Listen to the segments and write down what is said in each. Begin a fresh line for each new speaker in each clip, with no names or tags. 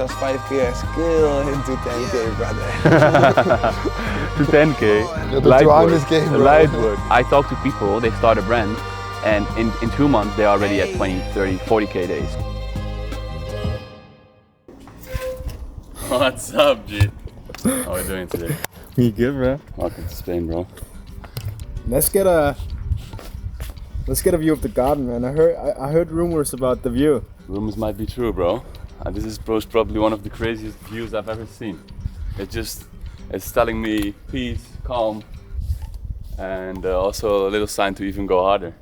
that's 5K skill into 10K, brother.
To 10K,
Yeah, the
light
200
work,
K, bro.
light work. I talk to people, they start a brand, and in 2 months they're already at 20, 30, 40K days. What's up, G? How are we doing today?
You good, bro?
Welcome to Spain, bro.
Let's get a view of the garden, man. I heard rumors about the view.
Rumors might be true, bro. This is probably one of the craziest views I've ever seen. It's telling me peace, calm, and also a little sign to even go harder.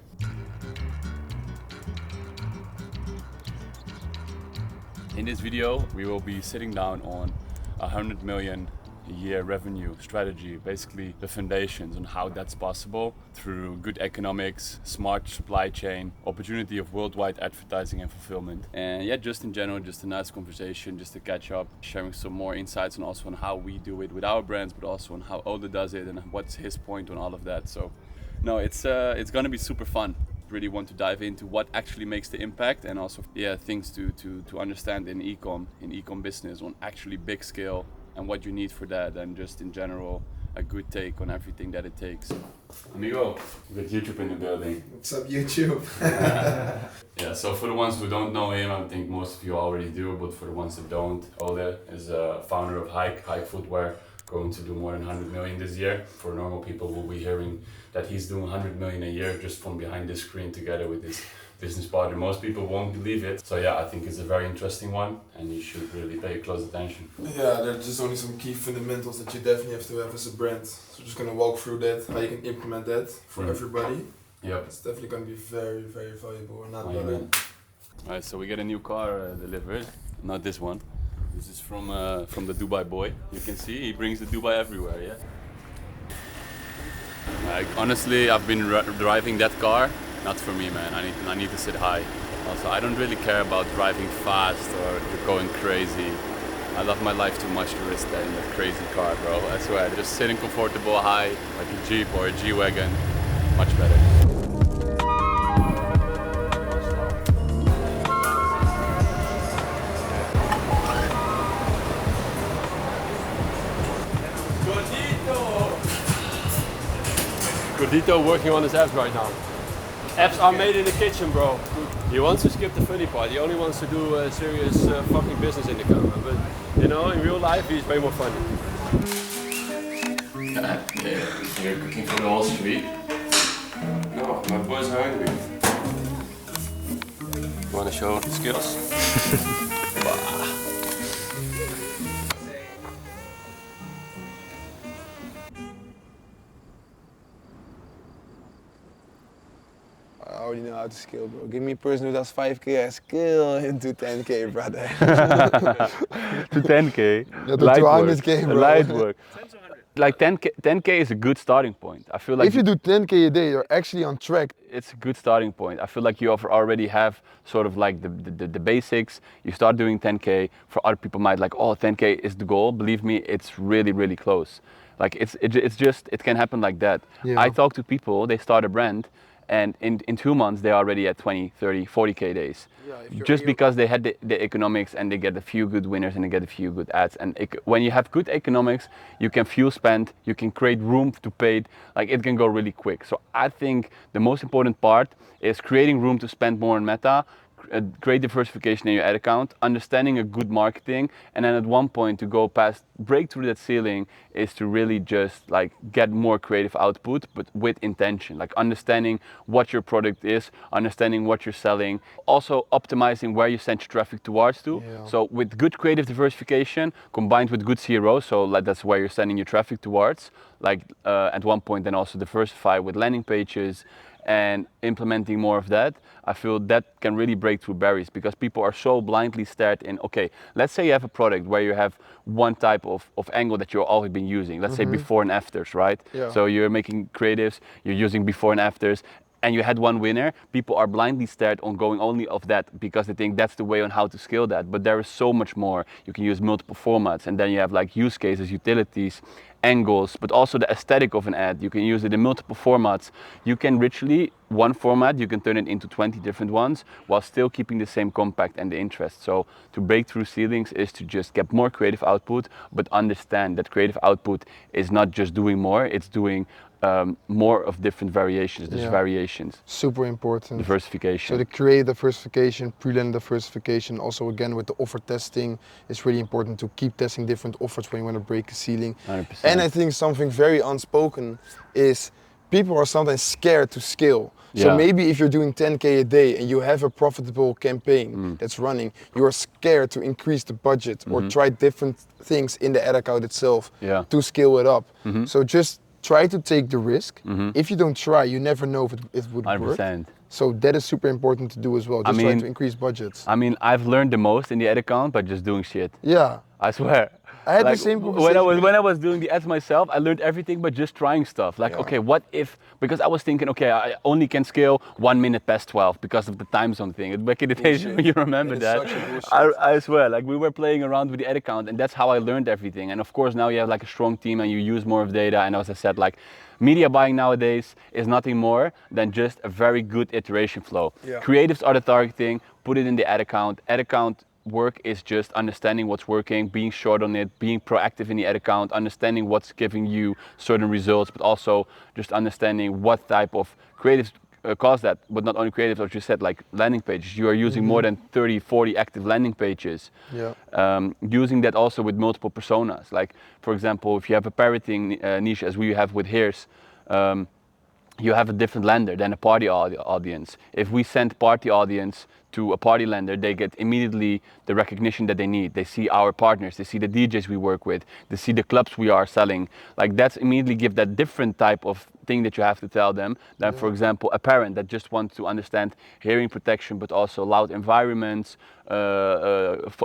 In this video, we will be sitting down on 100 million a year revenue strategy, basically the foundations on how that's possible through good economics, smart supply chain, opportunity of worldwide advertising and fulfillment. And yeah, just in general, just a nice conversation, just to catch up, sharing some more insights and also on how we do it with our brands, but also on how Ode does it and what's his point on all of that. So no, it's gonna be super fun. Really want to dive into what actually makes the impact, and also things to understand in ecom business on actually big scale and what you need for that, and just in general a good take on everything that it takes. Amigo, we got YouTube in the building.
What's up, YouTube?
Yeah, so for the ones who don't know him, I think most of you already do, but for the ones that don't, Ode is a founder of Hike Footwear, going to do more than 100 million this year. For normal people, we'll be hearing that he's doing 100 million a year just from behind the screen together with his business partner. Most people won't believe it. So yeah, I think it's a very interesting one and you should really pay close attention.
Yeah, there's just only some key fundamentals that you definitely have to have as a brand. So just gonna walk through that, how you can implement that for everybody.
Yep.
It's definitely gonna be very, very valuable. Not
Alright, so we get a new car delivered. Not this one. This is from the Dubai boy. You can see he brings the Dubai everywhere, yeah? Like, honestly, I've been driving that car. Not for me, man. I need to sit high. Also, I don't really care about driving fast or going crazy. I love my life too much to risk that in that crazy car, bro. I swear, just sitting comfortable high, like a Jeep or a G-Wagon, much better.
Gordito working on his apps right now. Apps are made in the kitchen, bro. He wants to skip the funny part. He only wants to do serious fucking business in the camera. But you know, in real life, he's way more funny.
Yeah, you're cooking for the whole street. No, my boys are hungry. You want to show the skills?
I already know how to scale, bro. Give me a person who does 5K, I scale into 10K, brother.
To 10K,
Yeah, to
light
200K, bro.
light work. Like 10K is a good starting point. I feel like
If you do 10K a day, you're actually on track.
it's a good starting point. I feel like you already have sort of like the basics. You start doing 10K. For other people might like, oh, 10K is the goal. Believe me, it's really, really close. Like it can happen like that.
Yeah.
I talk to people, they start a brand, and in 2 months they're already at 20, 30, 40K days.
Yeah,
Just because they had the economics and they get a few good winners and they get a few good ads. And when you have good economics, you can fuel spend, you can create room to pay it, like it can go really quick. So I think the most important part is creating room to spend more on Meta, great diversification in your ad account, understanding a good marketing, and then at one point to go past, break through that ceiling is to really just like get more creative output, but with intention, like understanding what your product is, understanding what you're selling, also optimizing where you send your traffic towards to.
Yeah.
So with good creative diversification combined with good CRO, so like that's where you're sending your traffic towards, like at one point then also diversify with landing pages and implementing more of that, I feel that can really break through barriers, because people are so blindly stared in, okay, let's say you have a product where you have one type of angle that you've always been using, let's say before and afters, right?
Yeah.
So you're making creatives, you're using before and afters, and you had one winner, people are blindly stared on going only of that because they think that's the way on how to scale that. But there is so much more. You can use multiple formats, and then you have like use cases, utilities, angles, but also the aesthetic of an ad. You can use it in multiple formats. You can literally, one format, you can turn it into 20 different ones while still keeping the same compact and the interest. So to break through ceilings is to just get more creative output, but understand that creative output is not just doing more, it's doing more of different variations. There's variations.
Super important.
Diversification.
So the creative diversification, pre-land diversification, also again with the offer testing, it's really important to keep testing different offers when you want to break a ceiling.
100%.
And I think something very unspoken is people are sometimes scared to scale. So maybe if you're doing 10K a day and you have a profitable campaign that's running, you're scared to increase the budget or try different things in the ad account itself to scale it up. So just try to take the risk. If you don't try, you never know if it would
100%.
work. So that is super important to do as well. Just try to increase budgets.
I mean, I've learned the most in the ad account by just doing shit.
Yeah.
I swear.
I had
like,
the same conversation.
when I was doing the ads myself, I learned everything by just trying stuff. Like, okay, what if, because I was thinking, okay, I only can scale 1 minute past 12 because of the time zone thing. Back in the days, you remember that. I swear, like we were playing around with the ad account, and that's how I learned everything. And of course, now you have like a strong team and you use more of data. And as I said, like media buying nowadays is nothing more than just a very good iteration flow. Creatives are the targeting, put it in the ad account. Ad account work is just understanding what's working, being short on it, being proactive in the ad account, understanding what's giving you certain results, but also just understanding what type of creatives cause that. But not only creatives, as you said, like landing pages. You are using more than 30, 40 active landing pages. Using that also with multiple personas. Like, for example, if you have a parroting niche as we have with Here's, you have a different lender than a party audience. If we send party audience to a party lender, they get immediately the recognition that they need. They see our partners, they see the DJs we work with, they see the clubs we are selling. Like that's immediately give that different type of thing that you have to tell them than, for example, a parent that just wants to understand hearing protection, but also loud environments,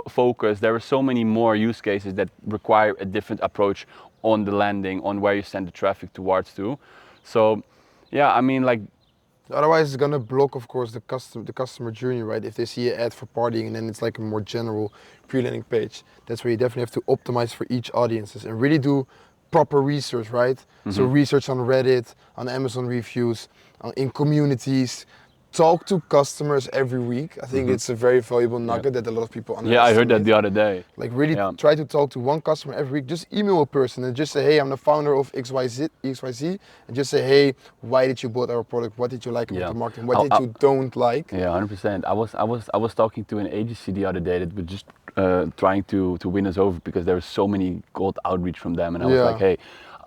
focus. There are so many more use cases that require a different approach on the landing, on where you send the traffic towards to. So, yeah, I mean, like,
otherwise it's gonna block, of course, the customer journey, right? If they see an ad for partying and then it's like a more general pre-landing page, that's where you definitely have to optimize for each audiences and really do proper research, right? So research on Reddit, on Amazon reviews, in communities. Talk to customers every week. I think it's a very valuable nugget that a lot of people underestimate.
Yeah, I heard that the other day.
Like really try to talk to one customer every week. Just email a person and just say, hey, I'm the founder of XYZ, and just say, hey, why did you bought our product? What did you like about the marketing? What did you don't like?
Yeah, 100%. I was talking to an agency the other day that was just trying to win us over because there was so many cold outreach from them, and I was like, hey,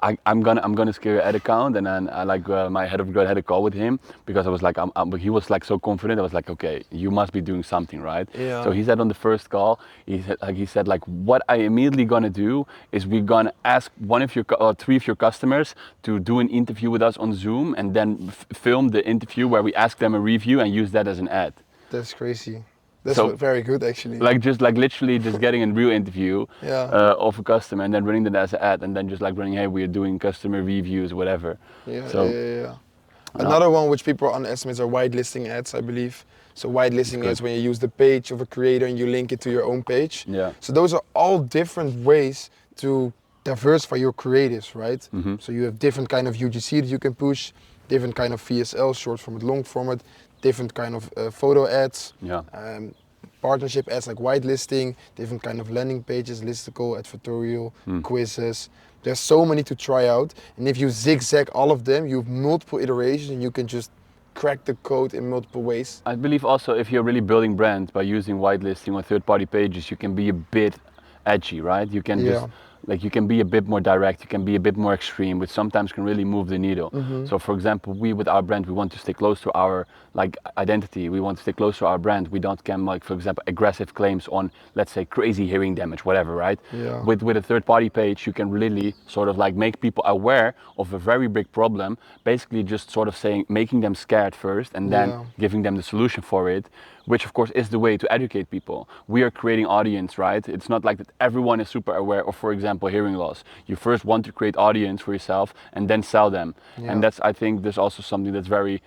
I'm gonna scale your ad account, and then my head of growth had a call with him because I was like, he was like so confident. I was like, okay, you must be doing something right. So he said on the first call, he said what I immediately gonna do is we're gonna ask one of your or 3 of your customers to do an interview with us on Zoom, and then film the interview where we ask them a review and use that as an ad.
That's crazy. That's very good, actually.
Literally just getting a real interview of a customer and then running that as an ad, and then just like running, hey, we are doing customer reviews, whatever.
Another one which people underestimate are whitelisting ads, I believe. So whitelisting ads when you use the page of a creator and you link it to your own page. So those are all different ways to diversify your creatives, right? So you have different kind of UGC that you can push, different kind of VSL, short format, long format, different kind of photo ads, partnership ads like whitelisting, different kind of landing pages, listicle, advertorial, quizzes. There's so many to try out, and if you zigzag all of them, you have multiple iterations and you can just crack the code in multiple ways.
I believe also if you're really building brand by using whitelisting or third-party pages, you can be a bit edgy, right? You can just you can be a bit more direct, you can be a bit more extreme, which sometimes can really move the needle. So for example, we with our brand, we want to stay close to our identity. We want to stay close to our brand. We don't come for example, aggressive claims on, let's say, crazy hearing damage, whatever, right? With a third party page, you can really sort of make people aware of a very big problem, basically just sort of making them scared first and then giving them the solution for it. which of course is the way to educate people. We are creating audience, right? It's not like that everyone is super aware of, for example, hearing loss. You first want to create audience for yourself and then sell them. And that's, I think there's also something that's very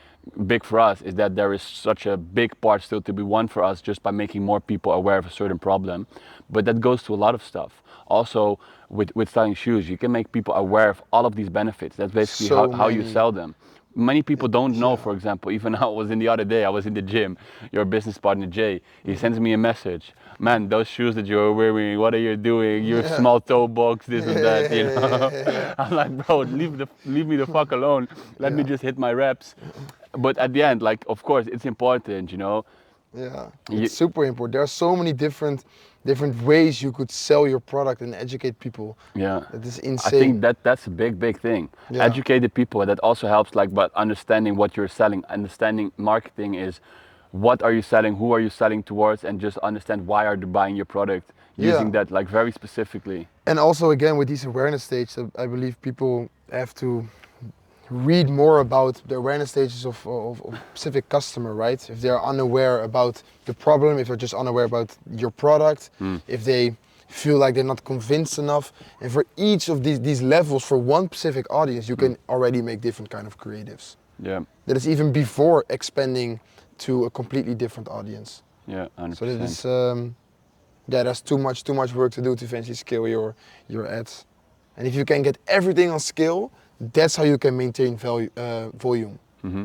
big for us, is that there is such a big part still to be won for us just by making more people aware of a certain problem. But that goes to a lot of stuff. Also, with selling shoes, you can make people aware of all of these benefits. That's basically how you sell them. Many people don't know, for example, even I was in the other day, I was in the gym, your business partner Jay, he sends me a message. Man, those shoes that you're wearing, what are you doing? You're small toe box, this and that, you know. I'm like, bro, leave me the fuck alone. Let me just hit my reps. But at the end, like, of course, it's important, you know.
Yeah, it's super important. There are so many different ways you could sell your product and educate people.
Yeah,
that is insane.
I think that's a big thing. Educate the people. That also helps, like, but understanding what you're selling, understanding marketing is, what are you selling, who are you selling towards, and just understand why are they buying your product. Using that like very specifically.
And also again with these awareness stages, I believe people have to read more about the awareness stages of specific customer, right? If they're unaware about the problem, if they're just unaware about your product, if they feel like they're not convinced enough. And for each of these levels, for one specific audience, you can already make different kind of creatives.
Yeah.
That is even before expanding to a completely different audience.
Yeah, 100%.
So that is, there's too much work to do to eventually scale your ads. And if you can get everything on scale, that's how you can maintain volume.
Mm-hmm.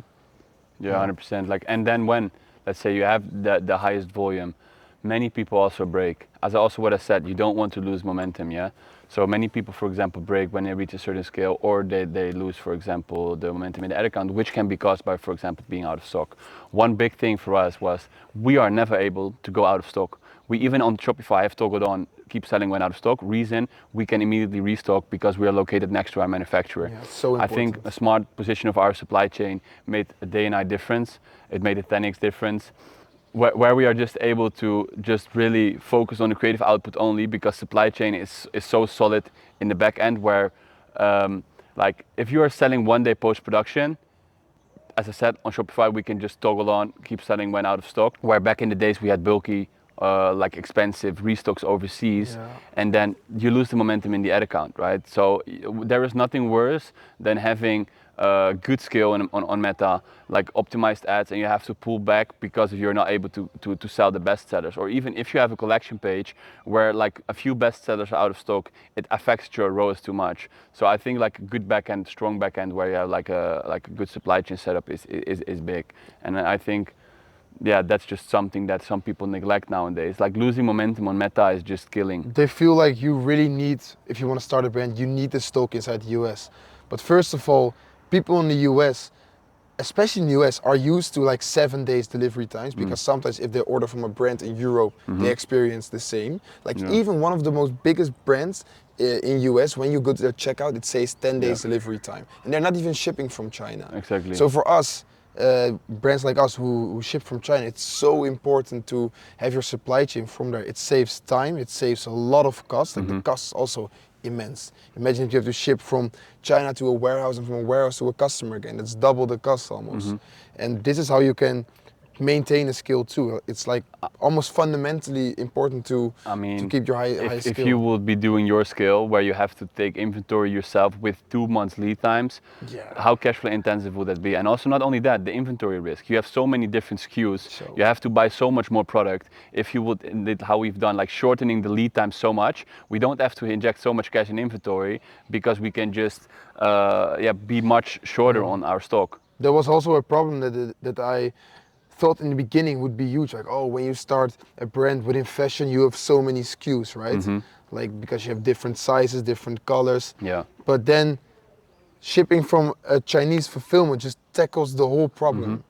Yeah, 100%. Like, and then when, let's say you have the highest volume, many people also break. As also what I said, you don't want to lose momentum, yeah? So many people, for example, break when they reach a certain scale, or they lose, for example, the momentum in the ad account, which can be caused by, for example, being out of stock. One big thing for us was we are never able to go out of stock. We even on Shopify have toggled on keep selling when out of stock. Reason, we can immediately restock because we are located next to our manufacturer.
Yeah, so important.
I think a smart position of our supply chain made a day and night difference. It made a 10x difference. Where we are just able to just really focus on the creative output only, because supply chain is so solid in the back end, where like if you are selling one day post-production, as I said, on Shopify we can just toggle on keep selling when out of stock, where back in the days we had bulky like expensive restocks overseas, and then you lose the momentum in the ad account, right? So there is nothing worse than having good scale on Meta, like optimized ads, and you have to pull back because you're not able to sell the best sellers. Or even if you have a collection page where like a few best sellers are out of stock, it affects your ROAS too much. So I think like a good backend, strong backend where you have like a good supply chain setup is big. And I think, yeah, that's just something that some people neglect nowadays. Like losing momentum on Meta is just killing.
They feel like you really need, if you want to start a brand, you need the stock inside the US. But first of all, people in the US, especially in the US, are used to like 7 days delivery times, because sometimes if they order from a brand in Europe, they experience the same. Like even one of the most biggest brands in US, when you go to their checkout, it says 10 days delivery time. And they're not even shipping from China.
Exactly.
So for us, brands like us who ship from China, it's so important to have your supply chain from there. It saves time, it saves a lot of cost, and the cost is also immense. Imagine if you have to ship from China to a warehouse and from a warehouse to a customer again. That's double the cost almost. And this is how you can maintain a skill too. It's like almost fundamentally important to keep your high skill.
If you would be doing your skill where you have to take inventory yourself with 2 months lead times, how cash flow intensive would that be? And also not only that, the inventory risk. You have so many different SKUs, you have to buy so much more product. If you would, how we've done, like shortening the lead time so much, we don't have to inject so much cash in inventory, because we can just be much shorter on our stock.
There was also a problem that I thought in the beginning would be huge, like, oh, when you start a brand within fashion, you have so many SKUs, right? Like, because you have different sizes, different colors.
Yeah.
But then shipping from a Chinese fulfillment just tackles the whole problem.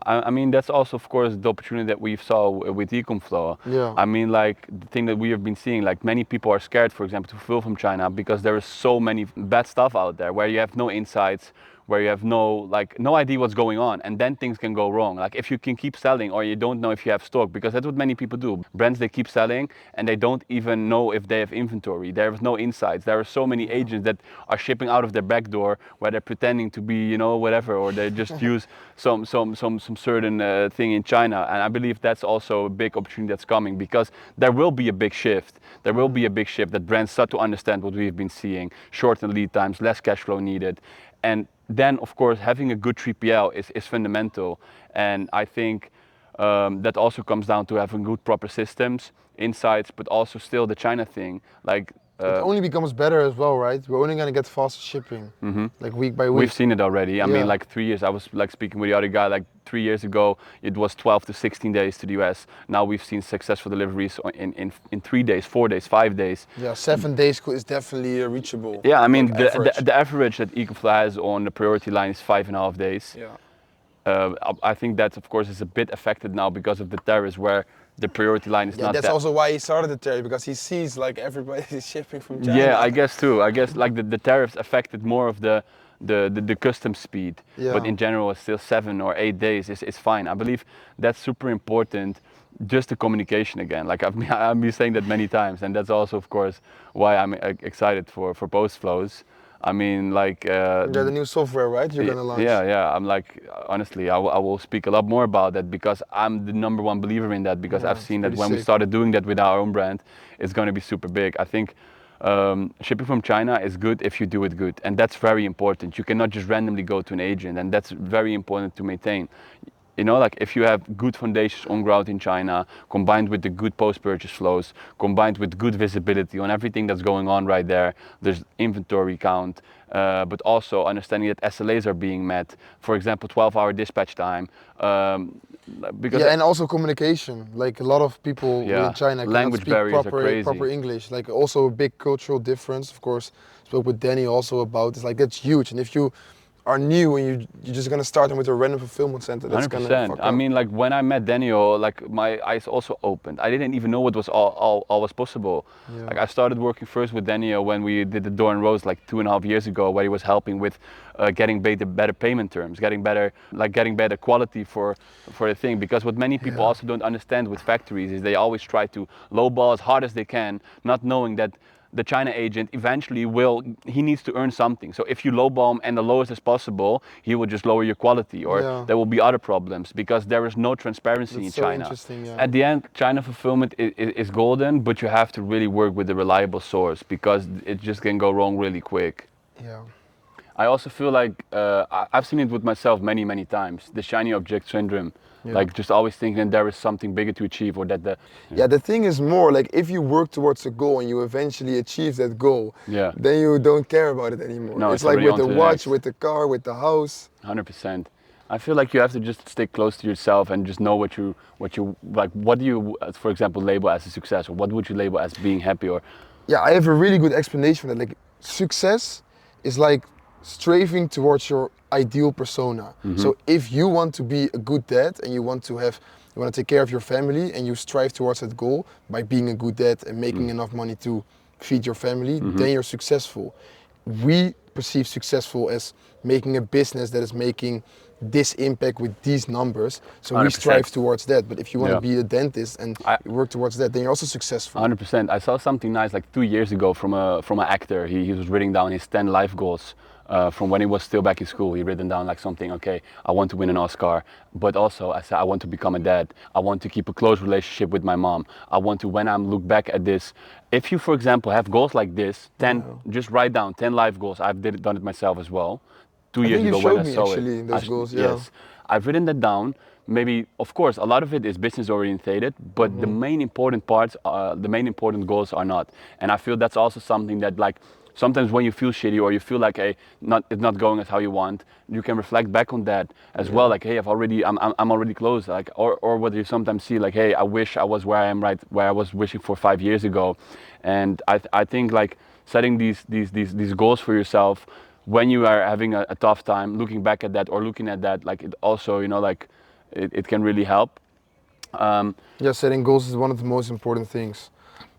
I mean, that's also, of course, the opportunity that we saw with Ecom Flow.
Yeah.
I mean, like, the thing that we have been seeing, like, many people are scared, for example, to fulfill from China, because there is so many bad stuff out there where you have no insights, where you have no idea what's going on, and then things can go wrong. Like if you can keep selling or you don't know if you have stock, because that's what many people do. Brands, they keep selling and they don't even know if they have inventory. There is no insights. There are so many agents that are shipping out of their back door where they're pretending to be, you know, whatever, or they just use some certain thing in China. And I believe that's also a big opportunity that's coming, because there will be a big shift. There will be a big shift that brands start to understand what we've been seeing: shortened lead times, less cash flow needed. And then, of course, having a good 3PL is fundamental. And I think that also comes down to having good, proper systems, insights, but also still the China thing. Like
it only becomes better as well, right? We're only gonna get faster shipping, like week by week.
We've seen it already. I mean, like 3 years. I was like speaking with the other guy. Like 3 years ago, it was 12 to 16 days to the US. Now we've seen successful deliveries in 3 days, 4 days, 5 days.
Yeah, 7 days is definitely reachable.
Yeah, I mean,
like
the average that Ecom has on the priority line is 5.5 days.
Yeah.
I think that, of course, is a bit affected now because of the tariffs, where the priority line is not
that's
that.
also why he started the tariff, because he sees like everybody is shipping from China.
Yeah, I guess too. I guess like the tariffs affected more of the custom speed.
Yeah.
But in general, it's still 7 or 8 days is fine. I believe that's super important. Just the communication again. Like I've been saying that many times, and that's also, of course, why I'm excited for post flows. I mean, like
the new software, right? You're gonna launch.
Yeah. I'm like, honestly, I will speak a lot more about that, because I'm the #1 believer in that. Because I've seen that when we started doing that with our own brand, it's going to be super big. I think shipping from China is good if you do it good, and that's very important. You cannot just randomly go to an agent, and that's very important to maintain. You know, like if you have good foundations on ground in China, combined with the good post-purchase flows, combined with good visibility on everything that's going on right there, there's inventory count, but also understanding that SLAs are being met. For example, 12-hour dispatch time. Because
and also communication. Like a lot of people in China cannot speak proper English. Like also a big cultural difference. Of course, spoke with Danny also about. It's like that's huge. And if you are new and you're just gonna start them with a random fulfillment center, that's
100%.
gonna fuck up.
I mean, like when I met Daniel, like my eyes also opened. I didn't even know what was all was possible.
Yeah.
Like I started working first with Daniel when we did the Door and Rose like 2.5 years ago, where he was helping with getting better payment terms, getting better quality for the thing. Because what many people also don't understand with factories is they always try to lowball as hard as they can, not knowing that the China agent eventually he needs to earn something. So if you lowball him and the lowest as possible, he will just lower your quality, or there will be other problems, because there is no transparency in China.
Interesting,
At the end, China fulfillment is golden, but you have to really work with a reliable source, because it just can go wrong really quick.
Yeah.
I also feel like I've seen it with myself many times, the shiny object syndrome. Like just always thinking that there is something bigger to achieve, or that
the thing is more like if you work towards a goal and you eventually achieve that goal, then you don't care about it anymore.
No,
it's like with the watch, with the car, with the house.
100%. I feel like you have to just stay close to yourself and just know what you like. What do you, for example, label as a success, or what would you label as being happy? Or
I have a really good explanation for that. Like success is like striving towards your ideal persona. So if you want to be a good dad and you want to take care of your family, and you strive towards that goal by being a good dad and making enough money to feed your family, then you're successful. We perceive successful as making a business that is making this impact with these numbers. So 100%. We strive towards that. But if you want to be a dentist and you work towards that, then you're also successful.
100%. I saw something nice like 2 years ago from an actor. He was writing down his 10 life goals. From when he was still back in school. He written down like something, okay, I want to win an Oscar, but also I said I want to become a dad. I want to keep a close relationship with my mom. I want to, when I look back at this, if you, for example, have goals like this, 10, just write down 10 life goals. I've done it myself as well. 2 years ago when I saw it.
Those goals,
Yes, I've written that down. Maybe, of course, a lot of it is business orientated, but the main important parts, the main important goals are not. And I feel that's also something that, like, sometimes when you feel shitty or you feel like, hey, it's not going as how you want, you can reflect back on that as well. Like, hey, I'm already close. Like, or what you sometimes see, like, hey, I wish I was where I am where I was wishing for 5 years ago. And I think like setting these goals for yourself when you are having a tough time, looking back at that or looking at that, like it also, you know, like it can really help.
Setting goals is one of the most important things.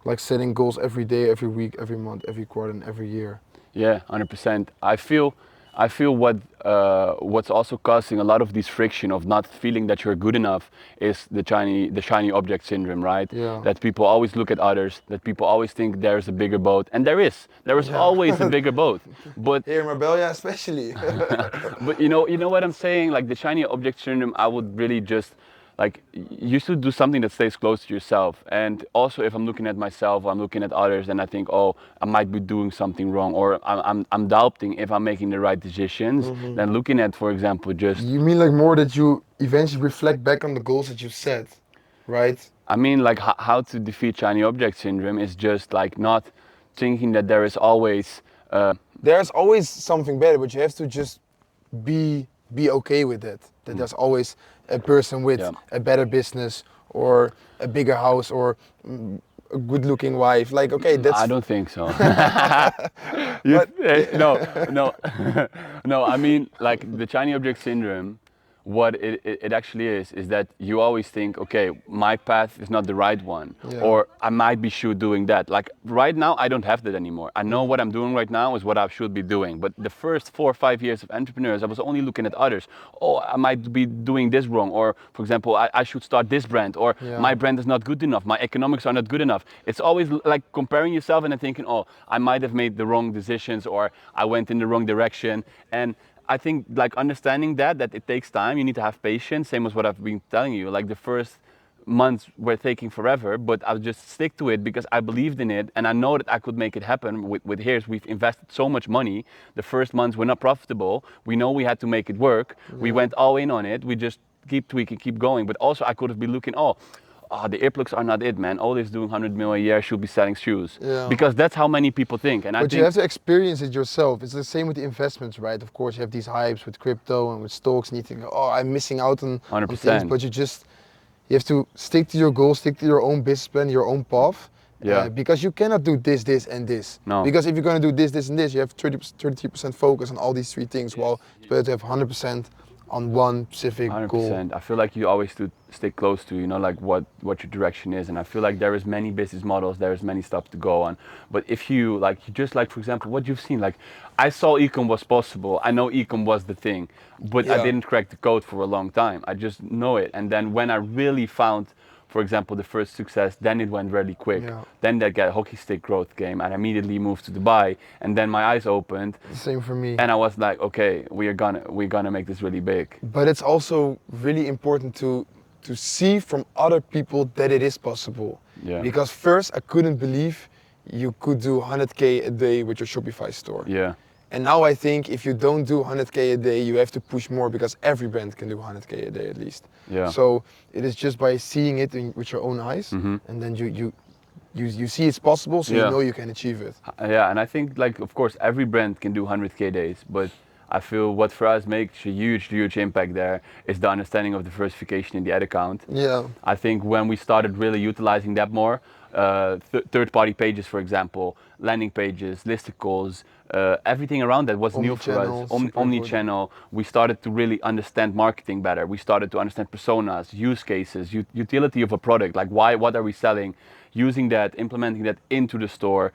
Like setting goals every day, every week, every month, every quarter, and every year.
Yeah, 100%. I feel I feel what's also causing a lot of this friction of not feeling that you're good enough is the shiny object syndrome, right?
Yeah.
That people always look at others, that people always think there's a bigger boat, and there is
Yeah.
always a bigger boat. But
here in Marbella especially.
but you know what I'm saying? Like the shiny object syndrome, I would really just like you should do something that stays close to yourself. And also, if I'm looking at myself, or I'm looking at others, and I think, oh, I might be doing something wrong, or I'm doubting if I'm making the right decisions. Then looking at, for example, just
You mean like more that you eventually reflect back on the goals that you set, right?
I mean, like how to defeat shiny object syndrome is just like not thinking that there is always.
There's always something better, but you have to just be okay with it. That there's always a person with a better business or a bigger house or a good-looking wife. Like, okay, that's.
I don't think so. No. No. I mean, like the shiny object syndrome. What it actually is that you always think, okay, my path is not the right one, or I might be doing that. Like right now, I don't have that anymore. I know what I'm doing right now is what I should be doing. But the first 4 or 5 years of entrepreneurs, I was only looking at others. Oh, I might be doing this wrong, or for example, I should start this brand, or my brand is not good enough. My economics are not good enough. It's always like comparing yourself and then thinking, oh, I might have made the wrong decisions, or I went in the wrong direction. And I think like understanding that it takes time, you need to have patience, same as what I've been telling you. Like the first months were taking forever, but I'll just stick to it because I believed in it and I know that I could make it happen. With Here's, we've invested so much money. The first months were not profitable. We know we had to make it work. We went all in on it. We just keep tweaking, keep going. But also I could have been looking, the earplugs are not it, man. All is doing 100 million a year, should be selling shoes. Because that's how many people think. And
But you have to experience it yourself. It's the same with the investments, right? Of course, you have these hypes with crypto and with stocks, and you think, oh, I'm missing out on
100%.
things. But you have to stick to your goals, stick to your own business plan, your own path. Because you cannot do this, and this.
No.
Because if you're going to do this, and this, you have 33% focus on all these 3 things. Well, it's better to have 100% on one specific
100%.
goal.
I feel like you always to stay close to, like what your direction is. And I feel like there is many business models, there is many stuff to go on. But if you for example, what you've seen, like I saw ecom was possible. I know ecom was the thing, but I didn't crack the code for a long time. I just know it. And then when I really found, for example, the first success, then it went really quick. Then that got hockey stick growth came, and I immediately moved to Dubai, and then my eyes opened.
Same for me.
And I was like, okay, we're gonna make this really big.
But it's also really important to see from other people that it is possible. Because first I couldn't believe you could do 100K a day with your Shopify store. And now I think if you don't do 100K a day, you have to push more because every brand can do 100K a day at least. So it is just by seeing it with your own eyes, and then you see it's possible, so you know you can achieve it.
And I think, like, of course, every brand can do 100K days, but I feel what for us makes a huge impact there is the understanding of diversification in the ad account. I think when we started really utilizing that more, third-party pages, for example, landing pages, listicles, everything around that was new for us. Omni-channel. We started to really understand marketing better. We started to understand personas, use cases, utility of a product, like what are we selling, using that, implementing that into the store.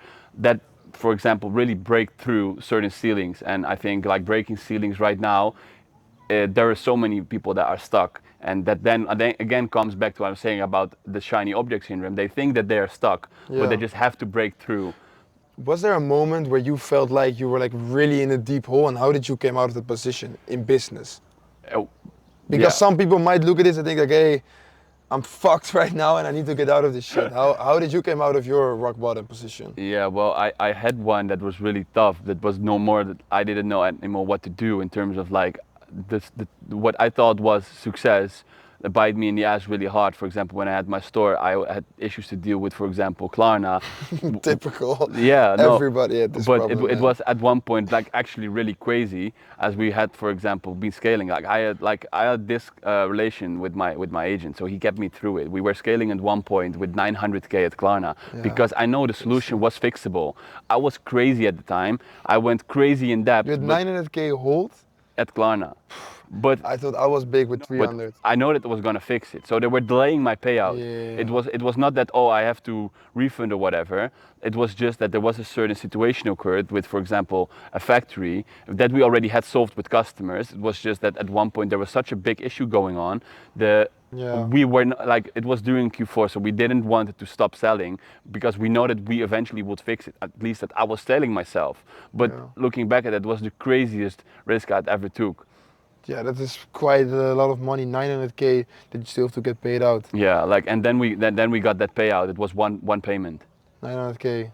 That, for example, really break through certain ceilings. And I think like breaking ceilings right now, there are so many people that are stuck. And that then again comes back to what I'm saying about the shiny object syndrome. They think that they are stuck, but they just have to break through.
Was there a moment where you felt like you were like really in a deep hole, and how did you come out of the position in business? Because some people might look at this and think like, hey, I'm fucked right now and I need to get out of this shit. How did you come out of your rock bottom position?
Yeah, well, I had one that was really tough. That was no more that I didn't know anymore what to do in terms of like what I thought was success bite me in the ass really hard. For example, when I had my store, I had issues to deal with, for example, Klarna.
Typical.
Everybody
had this
but
problem.
It was at one point like actually really crazy, as we had, for example, been scaling. Like I had this relation with my agent, so he kept me through it. We were scaling at one point with 900K at Klarna because I know the solution was fixable. I was crazy at the time. I went crazy in depth.
You had 900K hold?
At Klarna. But
I thought I was big with 300.
I know that it was gonna fix it, so they were delaying my payout.
Yeah.
It was not that, oh, I have to refund or whatever. It was just that there was a certain situation occurred with, for example, a factory that we already had solved with customers. It was just that at one point there was such a big issue going on. We were like, it was during Q4, so we didn't want it to stop selling because we know that we eventually would fix it. At least that I was telling myself. But looking back at it, was the craziest risk I'd ever took.
Yeah, that is quite a lot of money, 900K that you still have to get paid out.
Yeah, like, and then we got that payout. It was one payment.
900K.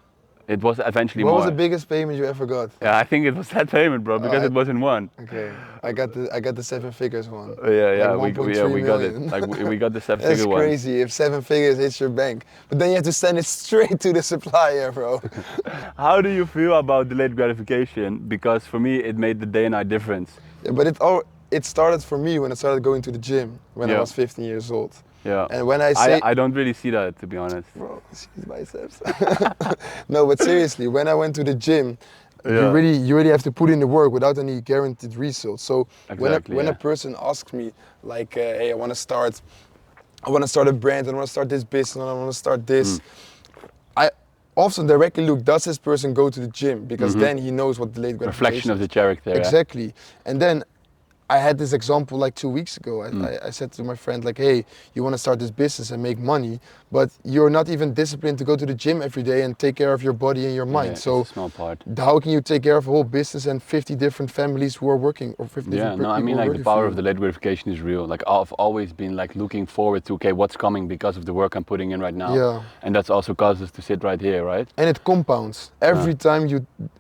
It was eventually
What
more.
was the biggest payment you ever got?
Yeah, I think it was that payment, bro, because it was in one.
Okay, I got the 7 figures one.
Yeah,
like
we got it. Like we got the 7
That's
figure one.
crazy if 7 figures hits your bank, but then you have to send it straight to the supplier, bro.
How do you feel about delayed gratification? Because for me, it made the day and night difference.
Yeah, but it started for me when I started going to the gym when I was 15 years old.
Yeah.
And when I say
I don't really see that, to be honest.
Bro, see his biceps. No, but seriously, when I went to the gym, you really have to put in the work without any guaranteed results. So when a person asks me like, hey, I want to start a brand, I want to start this business, I want to start this, I often directly look, does this person go to the gym? Because then he knows what delayed gratification is.
Reflection of the character.
Exactly.
Yeah.
And then I had this example like 2 weeks ago. I said to my friend like, hey, you want to start this business and make money, but you're not even disciplined to go to the gym every day and take care of your body and your mind. So
it's a small part.
How can you take care of a whole business and 50 different families who are working or 50 different people?
I mean, like the power of delayed gratification is real. Like I've always been like looking forward to, okay, what's coming because of the work I'm putting in right now.
Yeah.
And that's also caused us to sit right here, right?
And it compounds. Every time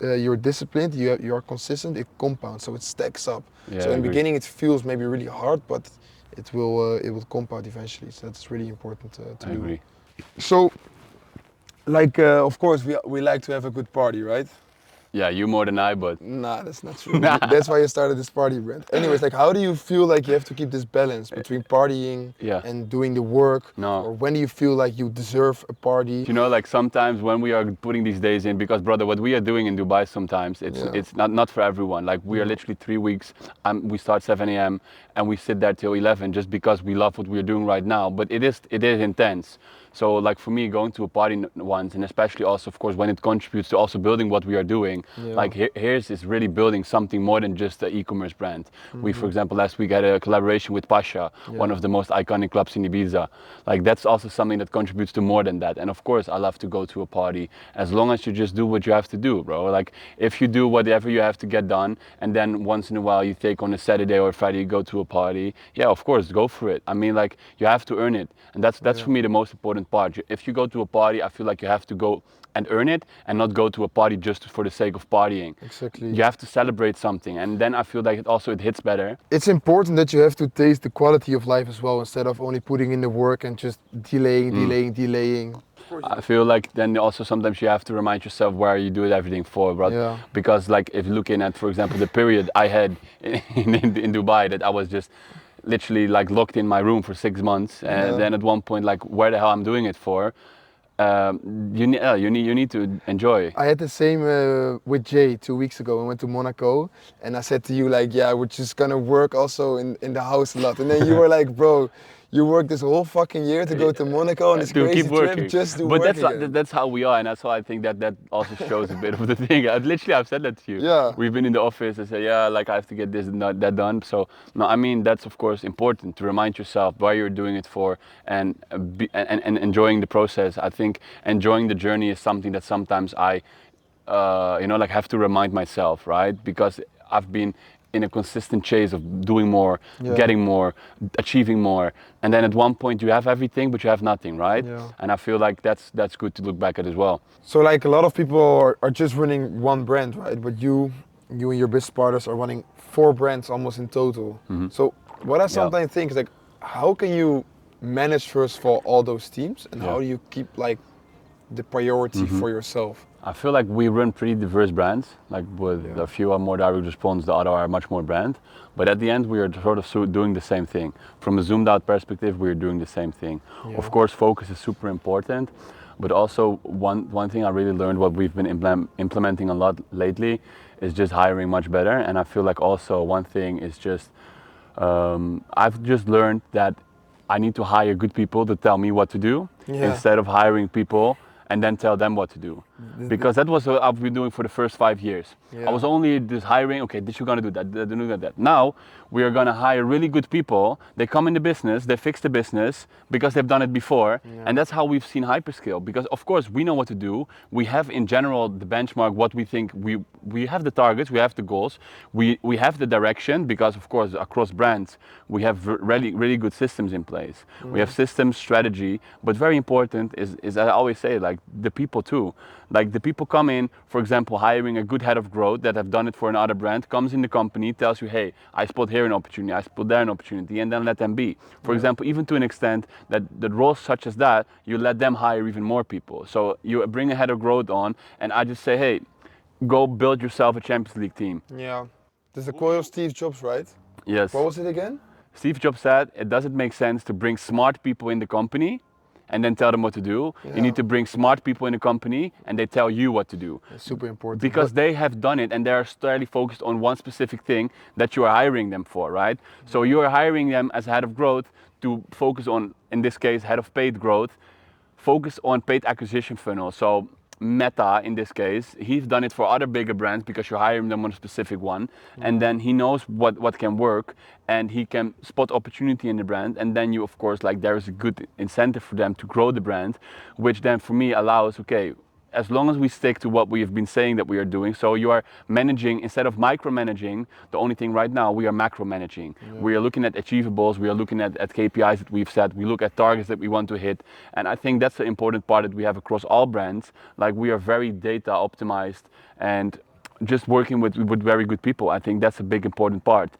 you're disciplined, you are consistent, it compounds, so it stacks up.
Yeah,
so in the beginning it feels maybe really hard, but it will compound eventually. So that's really important to do.
I agree.
So, like, of course, we like to have a good party, right?
Yeah, you more than I, but...
Nah, that's not true. That's why you started this party brand. Anyways, like, how do you feel like you have to keep this balance between partying and doing the work?
No.
Or when do you feel like you deserve a party?
You know, like sometimes when we are putting these days in, because brother, what we are doing in Dubai sometimes, it's not for everyone. Like we are literally 3 weeks, we start 7 a.m. and we sit there till 11 just because we love what we're doing right now. But it is intense. So like for me, going to a party once, and especially also, of course, when it contributes to also building what we are doing, like here's is really building something more than just an e-commerce brand. We, for example, last week had a collaboration with Pasha, one of the most iconic clubs in Ibiza. Like that's also something that contributes to more than that. And of course, I love to go to a party as long as you just do what you have to do, bro. Like if you do whatever you have to get done, and then once in a while you take on a Saturday or Friday, you go to a party, yeah, of course, go for it. I mean, like you have to earn it. And that's for me the most important part. If you go to a party, I feel like you have to go and earn it and not go to a party just for the sake of partying.
Exactly.
You have to celebrate something, and then I feel like it hits better.
It's important that you have to taste the quality of life as well, instead of only putting in the work and just delaying.
I feel like then also sometimes you have to remind yourself where you do everything for, bro.
Yeah.
Because like if looking at, for example, the period I had in Dubai, that I was just literally like locked in my room for 6 months, and then at one point like where the hell I'm doing it for? You need to enjoy.
I had the same with Jay 2 weeks ago. I went to Monaco, and I said to you like, yeah, we're just gonna work also in the house a lot. And then you were like, bro, you worked this whole fucking year to go to Monaco on this crazy trip just to work again.
But that's how we are, and that's how I think that also shows a bit of the thing. I've said that to you.
Yeah.
We've been in the office. I said, yeah, like I have to get this and that done. So no, I mean that's of course important to remind yourself why you're doing it for, and enjoying the process. I think enjoying the journey is something that sometimes I, like have to remind myself, right? Because I've been in a consistent chase of doing more, getting more, achieving more, and then at one point you have everything but you have nothing, right? And I feel like that's good to look back at as well.
So like a lot of people are just running one brand, right? But you and your business partners are running 4 brands almost in total. So what I sometimes think is like, how can you manage first of all those teams, and how do you keep like the priority for yourself?
I feel like we run pretty diverse brands, like with a few are more direct response, the other are much more brand. But at the end, we are sort of doing the same thing. From a zoomed out perspective, we're doing the same thing. Of course, focus is super important, but also one thing I really learned, what we've been implementing a lot lately, is just hiring much better. And I feel like also one thing is just I've just learned that I need to hire good people to tell me what to do instead of hiring people and then tell them what to do. Because that was what I've been doing for the first 5 years. I was only just hiring, okay, this you're gonna do that. Now we are gonna hire really good people. They come in the business, they fix the business because they've done it before. And that's how we've seen hyperscale. Because of course we know what to do. We have in general the benchmark, what we think, we have the targets, we have the goals, we have the direction, because of course across brands we have really good systems in place. We have systems, strategy, but very important is I always say, like, the people too. Like the people come in, for example, hiring a good head of growth that have done it for another brand, comes in the company, tells you, hey, I spot here an opportunity, I spot there an opportunity, and then let them be. For example, even to an extent that the roles such as that, you let them hire even more people. So you bring a head of growth on, and I just say, hey, go build yourself a Champions League team.
Yeah. This is the quote of Steve Jobs, right?
Yes.
What was it again?
Steve Jobs said, it doesn't make sense to bring smart people in the company and then tell them what to do. You need to bring smart people in the company and they tell you what to do.
That's super important.
Because they have done it and they're slightly focused on one specific thing that you are hiring them for, right? So you are hiring them as head of growth to focus on, in this case, head of paid growth, focus on paid acquisition funnel. So Meta, in this case, he's done it for other bigger brands because you're hiring them on a specific one, and then he knows what can work, and he can spot opportunity in the brand, and then you, of course, like, there is a good incentive for them to grow the brand, which then for me allows, okay, as long as we stick to what we have been saying that we are doing, so you are managing, instead of micromanaging, the only thing right now, we are macro-managing. We are looking at achievables, we are looking at KPIs that we've set, we look at targets that we want to hit, and I think that's the important part that we have across all brands. Like, we are very data optimized and just working with very good people. I think that's a big important part.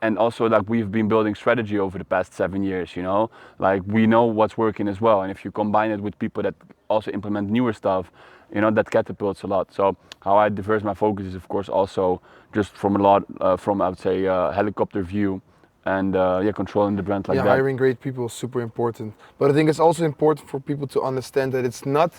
And also, like, we've been building strategy over the past 7 years, you know, like, we know what's working as well, and if you combine it with people that also implement newer stuff, you know, that catapults a lot. So how I diverse my focus is, of course, also just from a lot from, I would say, helicopter view, and controlling the brand like that.
Hiring great people is super important, but I think it's also important for people to understand that it's not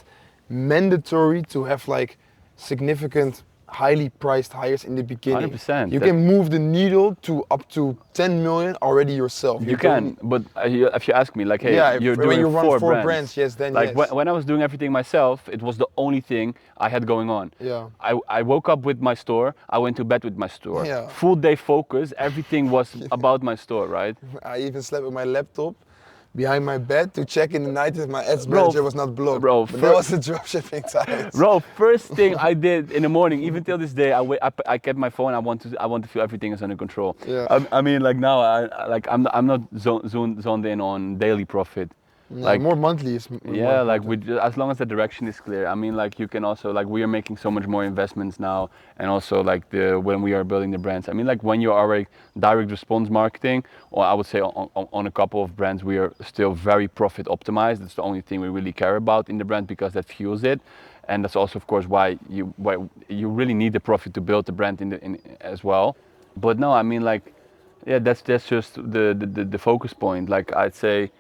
mandatory to have like significant highly priced hires in the beginning.
100%.
You can move the needle to up to 10 million already yourself.
You can, but if you ask me, like, hey, you're doing
when you run 4
brands,
brands, yes, then
like,
yes.
when I was doing everything myself, it was the only thing I had going on. I woke up with my store, I went to bed with my store. Full day focus, everything was about my store, right?
I even slept with my laptop behind my bed to check in the night if my ads manager was not blocked. But that was the dropshipping time.
Bro, first thing I did in the morning, even till this day, I kept my phone. I want to feel everything is under control. I mean, like, now I'm not zoned in on daily profit. Like,
more monthly is more
like, as long as the direction is clear. I mean, like, you can also, like, we are making so much more investments now, and also, like, when we are building the brands. I mean, like, when you are already direct response marketing, or I would say on a couple of brands, we are still very profit optimized. That's the only thing we really care about in the brand, because that fuels it. And that's also, of course, why you really need the profit to build the brand in as well. But no, I mean, like, that's just the focus point. Like, I'd say,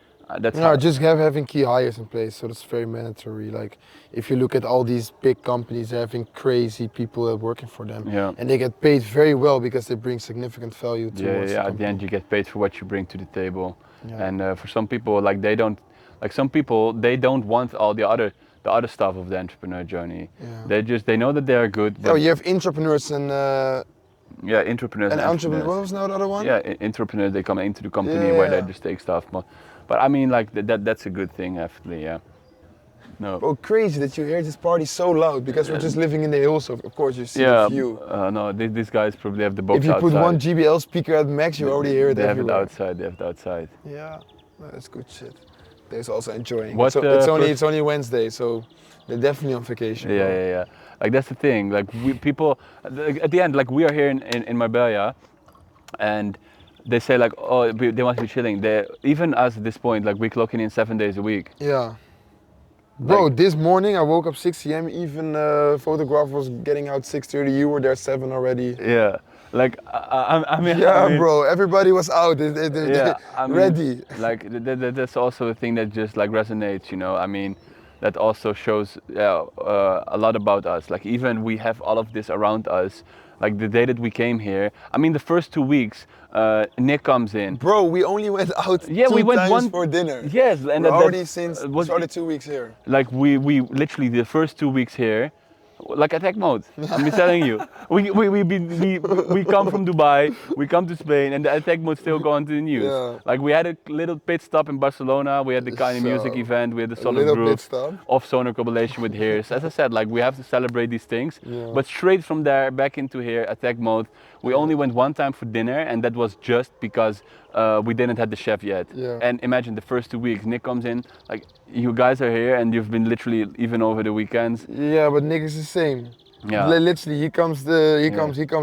just having key hires in place, so that's very mandatory. Like, if you look at all these big companies, they're having crazy people that are working for them, and they get paid very well because they bring significant value towards the company.
At the end you get paid for what you bring to the table, and for some people, like, they don't want all the other stuff of the entrepreneur journey. They know that they are good.
But you have entrepreneurs and
entrepreneurs and entrepreneurs.
What was now the other one?
Entrepreneurs, they come into the company where they just take stuff. But I mean, like, that's a good thing, definitely, No.
Oh, crazy that you hear this party so loud, because we're just living in the hills, so of course you see the view.
No, these guys probably have the box outside.
If you put one JBL speaker at max, you already hear it everywhere.
They have it outside.
Yeah, that's good shit. They're also enjoying.
What,
it's only Wednesday, so they're definitely on vacation.
Yeah. Like, that's the thing. Like, people at the end, like, we are here in Marbella, and they say, like, oh, they must be chilling. Even us at this point, like, we're clocking in 7 days a week.
Yeah. Bro, like, this morning I woke up 6 a.m. Even photographer was getting out 6:30. You were there 7 already.
Yeah. Like, I mean.
Bro, everybody was out. Ready.
Like, that's also a thing that just, like, resonates, you know. I mean, that also shows a lot about us. Like, even we have all of this around us. Like the day that we came here, I mean the first 2 weeks, Nick comes in.
Bro, we only went out
We went
times for dinner.
Yes, and
We're already since
was
started 2 weeks here.
like we literally the first 2 weeks here, like attack mode. I'm telling you, we come from Dubai, we come to Spain, and the attack mode still go on to the news.
Yeah.
Like we had a little pit stop in Barcelona, we had the kind of music event, we had the Solid Groove off Sonar collaboration with Hears. As I said, like we have to celebrate these things, but straight from there back into here, attack mode. We only went one time for dinner, and that was just because we didn't have the chef yet. And imagine the first 2 weeks, Nick comes in, like you guys are here, and you've been literally even over the weekends.
Yeah, but Nick is the same.
Yeah.
Literally, he comes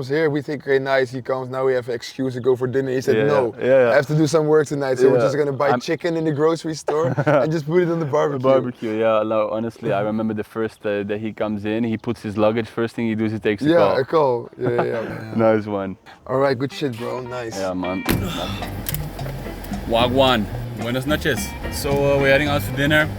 here. We think, okay, nice. He comes. Now we have an excuse to go for dinner. He said, no, I have to do some work tonight. So we're just gonna buy chicken in the grocery store and just put it on the barbecue.
Yeah. No, honestly, I remember the first that he comes in. He puts his luggage. First thing he does, he takes a call.
Yeah, a call. Yeah.
Nice one.
All right, good shit, bro. Nice.
Yeah, man. Wagwan. Buenas noches. So we're heading out for dinner.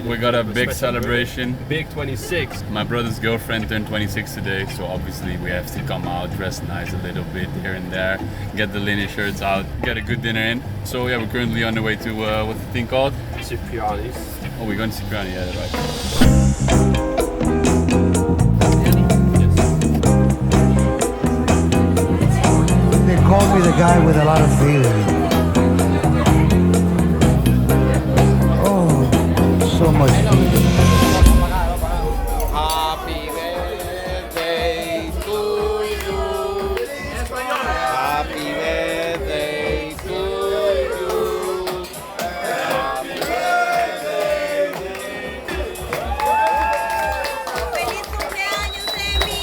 We got a big celebration.
Big 26.
My brother's girlfriend turned 26 today, so obviously we have to come out, dress nice a little bit here and there, get the linen shirts out, get a good dinner in. So yeah, we're currently on the way to what's the thing called?
Cipriani's.
Oh, we're going to Cipriani, yeah, right.
They call me the guy with a lot of feeling. So much feeling.
Happy birthday to you. Happy birthday to you. Happy birthday.
¡Feliz cumpleaños, Emi!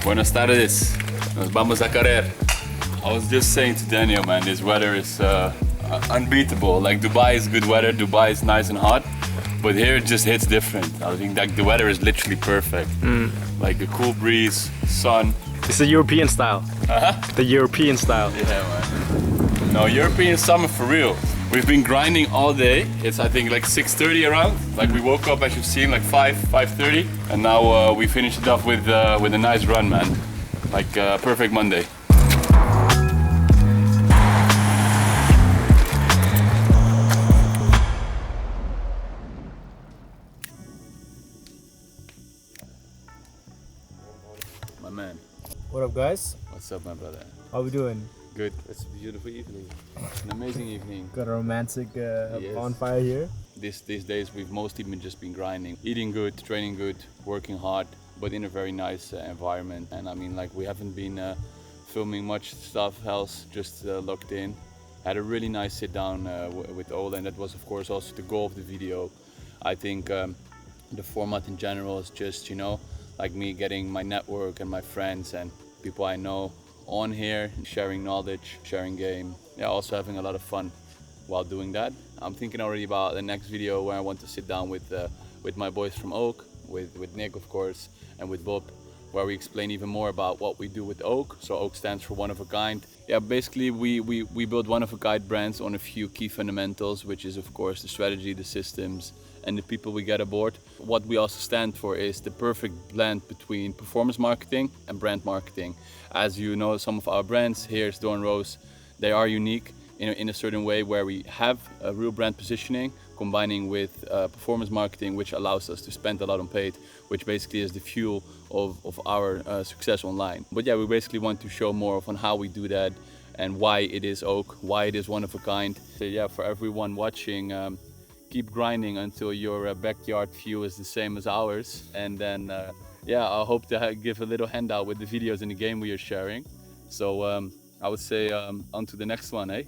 Buenas tardes. Nos vamos a correr. I was just saying to Daniel, man, this weather is unbeatable. Like Dubai is good weather, Dubai is nice and hot, but here it just hits different. I think like the weather is literally perfect. Like a cool breeze, sun.
It's the European style. The European style.
Yeah, man. No, European summer for real. We've been grinding all day. It's I think like 6:30 around. Like we woke up, as you've seen, like 5:30, and now we finished it off with a nice run, man. Like perfect Monday. My man.
What up, guys?
What's up, my brother?
How we doing?
Good.
It's a beautiful evening.
An amazing evening.
Got a romantic
Yes.
bonfire here.
These days we've mostly been grinding, eating good, training good, working hard, but in a very nice environment. And I mean, like we haven't been filming much stuff else, just locked in. Had a really nice sit down with Ole, and that was of course also the goal of the video. I think the format in general is just, you know, like me getting my network and my friends and people I know on here, sharing knowledge, sharing game. Yeah, also having a lot of fun while doing that. I'm thinking already about the next video where I want to sit down with my boys from Oak, with Nick of course, and with Bob, where we explain even more about what we do with Oak. So Oak stands for one of a kind. Yeah, basically we build one of a kind brands on a few key fundamentals, which is of course the strategy, the systems, and the people we get aboard. What we also stand for is the perfect blend between performance marketing and brand marketing. As you know, some of our brands, here's Dawn Rose, they are unique in a certain way where we have a real brand positioning combining with performance marketing, which allows us to spend a lot on paid, which basically is the fuel of our success online. But yeah, we basically want to show more of on how we do that and why it is Oak, why it is one of a kind. So yeah, for everyone watching, keep grinding until your backyard view is the same as ours. And then yeah, I hope to give a little handout with the videos and the game we are sharing. So I would say on to the next one, eh?